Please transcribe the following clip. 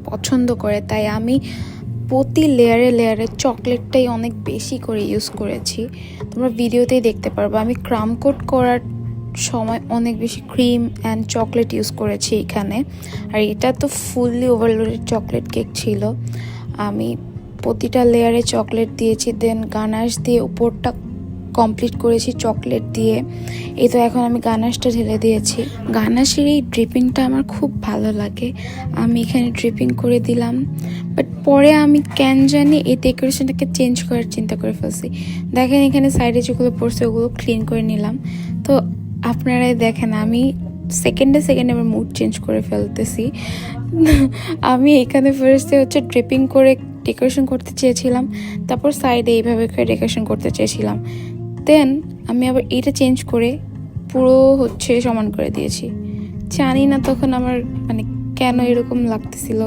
পছন্দ করে, তাই আমি প্রতি লেয়ারে লেয়ারে চকলেটটাই অনেক বেশি করে ইউজ করেছি। তোমরা ভিডিওতেই দেখতে পারবো আমি ক্রাম কোট করার সময় অনেক বেশি ক্রিম অ্যান্ড চকলেট ইউজ করেছি এখানে। আর এটা তো ফুললি ওভারলোডেড চকলেট কেক ছিল। আমি প্রতিটা লেয়ারে চকলেট দিয়েছি, দেন গানাশ দিয়ে উপরটা কমপ্লিট করেছি চকলেট দিয়ে। এই তো এখন আমি গানাশটা ঢেলে দিয়েছি। গানাশের এই ড্রিপিংটা আমার খুব ভালো লাগে, আমি এখানে ড্রিপিং করে দিলাম। বাট পরে আমি কেন জানি এই ডেকোরেশনটাকে চেঞ্জ করার চিন্তা করে ফেলছি। দেখেন এখানে সাইডে যেগুলো পড়ছে ওগুলো ক্লিন করে নিলাম। তো আপনারাই দেখেন আমি সেকেন্ডে আবার মুড চেঞ্জ করে ফেলতেছি। আমি এখানে ফার্স্টে হচ্ছে ড্রিপিং করে ডেকোরেশন করতে চেয়েছিলাম, তারপর সাইডে এইভাবে করে ডেকোরেশন করতে চেয়েছিলাম। দেন আমি আবার এইটা চেঞ্জ করে পুরো হচ্ছে সমান করে দিয়েছি। জানি না তখন আমার মানে কেন এরকম লাগতেছিল।